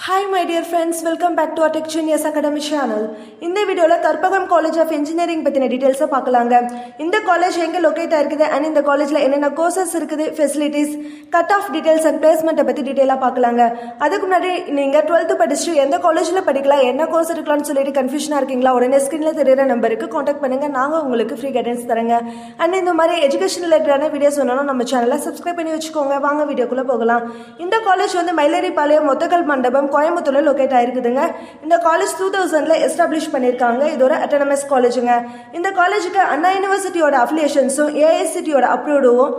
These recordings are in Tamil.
Hi my dear friends, welcome back to our Tech Genius Academy channel. இந்த வீடியோல கற்பகம் காலேஜ் ஆஃப் இன்ஜினியரிங் பத்தின டீடைல்ஸ் பார்க்கலாங்க. இந்த காலேஜ் எங்க லொகேட் ஆயிருக்குது and இந்த காலேஜ்ல என்னென்ன கோர்சஸ் இருக்குது, facilities, cut off details and placement பத்தி டீடைலா பார்க்கலாங்க. அதுக்கு முன்னாடி நீங்க 12th படிச்சு எந்த காலேஜ்ல படிக்கலாம், என்ன கோர்ஸ் எடுக்கலாம்னு சொல்லிட்டு கன்ஃபியூஷனா இருக்கீங்களா? உடனே ஸ்கிரீன்ல தெரியற நம்பருக்கு கான்டாக்ட் பண்ணுங்க. நாங்க உங்களுக்கு ஃப்ரீ கைடன்ஸ் தரங்க. and இந்த மாதிரி எஜுகேஷன் ரிலேட்டடான வீடியோஸ் வேணும்னா நம்ம சேனலை சப்ஸ்கிரைப் பண்ணி வச்சுக்கோங்க. வாங்க வீடியோக்குள்ள போகலாம். இந்த காலேஜ் வந்து மயிலேறிபாளையம் மொத்தக்கல் மண்டபம் கோயம்புத்தூர்ல லொகேட் ஆயிருக்குதுங்க. இந்த காலேஜ் 2000ல எஸ்டாப்ளிஷ் பண்ணிருக்காங்க. இது ஒரு அட்டானமஸ் காலேஜுங்க. இந்த காலேஜுக்கு அண்ணா யூனிவர்சிட்டியோட அஃபிலியேஷன்ஸும் ஏஐசிடியோட அப்ரூவ்டும்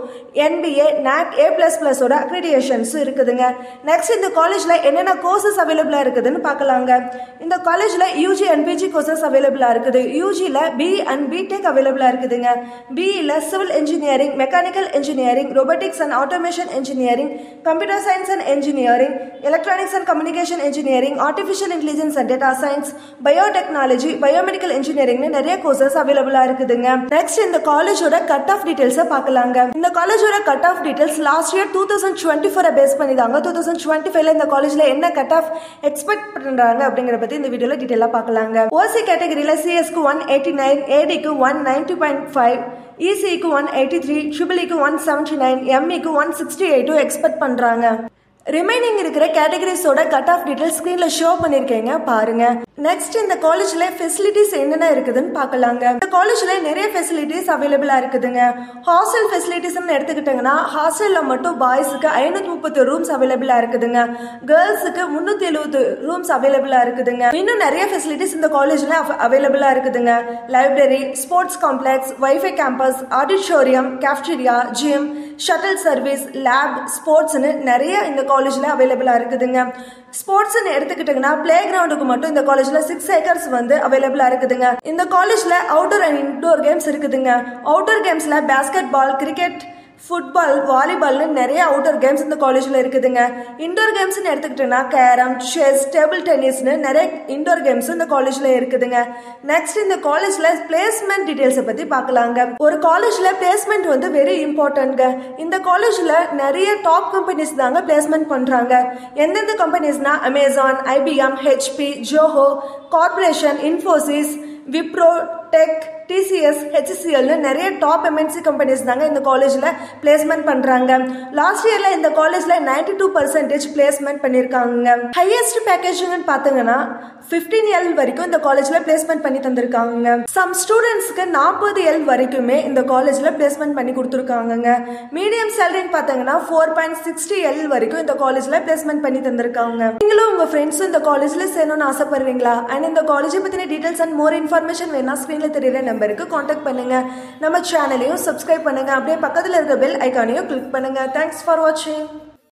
NBA NAC A++ ஓட அக்ரிடியேஷன்ஸும் இருக்குதுங்க. நெக்ஸ்ட் இந்த காலேஜ்ல என்னென்ன கோர்சஸ் அவைலபிளா இருக்குதுன்னு பார்க்கலாங்க. இந்த காலேஜ்ல UG and PG கோர்சஸ் அவைலபிளா இருக்குது. UGல BE and BTech அவைலபிளா இருக்குதுங்க. BEல civil engineering, mechanical engineering, robotics and automation engineering, computer science and engineering, electronics and communication engineering, artificial intelligence and data science, biotechnology, biomedical இன்ஜினியரிங்னு நிறைய கோர்சஸ் அவைலபிளா இருக்குதுங்க. நெக்ஸ்ட் இந்த காலேஜோட கட் ஆஃப் டீடைல்ஸ் பார்க்கலாங்க. இந்த காலேஜோட cut off details last year 2024 base பண்ணி தாங்க. 2025ல இந்த காலேஜ்ல என்ன கட் ஆஃப் எக்ஸ்பெக்ட் பண்றாங்க அப்படிங்கற பத்தி இந்த வீடியோல டீடைலா பார்க்கலாங்க. OC கேட்டகரியில CSக்கு 189, ADக்கு 190.5, ECக்கு 183, EEக்கு 179, MEக்கு 168 எக்ஸ்பெக்ட் பண்றாங்க. ரிமைனிங் இருக்கிற கேட்டகரிஸோட கட் ஆஃப் டீடைல்ஸ் ஸ்கிரீன்ல ஷோ பண்ணிருக்கேங்க, பாருங்க. நெக்ஸ்ட் இந்த காலேஜ்ல ஃபெசிலிட்டிஸ் என்னென்ன இருக்குதுன்னு பார்க்கலாங்க. இந்த காலேஜ்ல நிறைய ஃபெசிலிட்டிஸ் அவைலபிளா இருக்குதுங்க. ஹாஸ்டல் ஃபெசிலிட்டிஸ்னு எடுத்துக்கிட்டீங்கன்னா ஹாஸ்டல்ல மட்டும் பாய்ஸுக்கு 530 ரூம்ஸ் அவைலபிளா இருக்குதுங்க. கேர்ள்ஸுக்கு 370 ரூம்ஸ் அவைலபிளா இருக்குதுங்க. இன்னும் நிறைய ஃபெசிலிட்டிஸ் இந்த காலேஜ்ல அவைலபிளா இருக்குதுங்க. Library, sports complex, wifi campus, auditorium, cafeteria, gym, shuttle service, lab, ஸ்போர்ட்ஸ்னு நிறைய இந்த காலேஜ்ல அவைலபிளா இருக்குதுங்க. ஸ்போர்ட்ஸ்னு எடுத்துக்கிட்டீங்கன்னா பிளே கிரவுண்டுக்கு மட்டும் இந்த காலேஜ்ல 6 ஏக்கர்ஸ் வந்து அவைலபிளா இருக்குதுங்க. இந்த காலேஜ்ல அவுட்டோர் அண்ட் இன்டோர் கேம்ஸ் இருக்குதுங்க. அவுட்டோர் கேம்ஸ்ல பாஸ்கெட் பால், கிரிக்கெட், ஃபுட்பால், வாலிபால்னு நிறைய அவுட்டோர் கேம்ஸ் இந்த காலேஜ்ல இருக்குதுங்க. இன்டோர் கேம்ஸ்னு எடுத்துக்கிட்டோம்னா கேரம், செஸ், டேபிள் டென்னிஸ்னு நிறைய இன்டோர் கேம்ஸ் இந்த காலேஜ்ல இருக்குதுங்க. நெக்ஸ்ட் இந்த காலேஜ்ல பிளேஸ்மெண்ட் டீடைல்ஸ் பத்தி பார்க்கலாங்க. ஒரு காலேஜ்ல பிளேஸ்மெண்ட் வந்து வெரி இம்பார்ட்டன்ட்ங்க. இந்த காலேஜ்ல நிறைய டாப் கம்பெனிஸ் தாங்க பிளேஸ்மெண்ட் பண்றாங்க. எந்தெந்த கம்பெனிஸ்னா Amazon, IBM, HP, Zoho corporation, Infosys, Wipro, tech, TCS, HCL நிறைய டாப் MNC கம்பெனிஸ் தாங்க இந்த காலேஜ்ல பிளேஸ்மெண்ட் பண்றாங்க. லாஸ்ட் இயர்ல இந்த காலேஜ்ல 92% பிளேஸ்மெண்ட் பண்ணிருக்காங்க. ஹையஸ்ட் பேக்கேஜ்னு பாத்தீங்கன்னா 15L வரைக்கும் இந்த காலேஜ்ல பிளேஸ்மெண்ட் பண்ணி தந்திருக்காங்க. சம் ஸ்டூடெண்ட்ஸ்க்கு 40L வரைக்குமே இந்த காலேஜ்ல பிளேஸ்மெண்ட் பண்ணி கொடுத்துருக்காங்க. மீடியம் சேலரின்னு பாத்தீங்கன்னா 4.60L வரைக்கும் இந்த காலேஜ்ல பிளேஸ்மெண்ட் பண்ணி தந்திருக்காங்க. நீங்களும் உங்க ஃப்ரெண்ட்ஸும் இந்த காலேஜ்ல சேரணும்னு ஆசைப்படுறீங்களா? அண்ட் இந்த காலேஜை பத்தின டீடைல்ஸ் அண்ட் மோர் இன்ஃபர்மேஷன் வேணா ஸ்கிரீன்ல தெரியற நம்பருக்கு கான்டாக்ட் பண்ணுங்க. நம்ம சேனலையும் சப்ஸ்கிரைப் பண்ணுங்க. அப்படியே பக்கத்துல இருக்க பெல் ஐகானையும் கிளிக் பண்ணுங்க. தேங்க்ஸ் ஃபார் வாட்சிங்.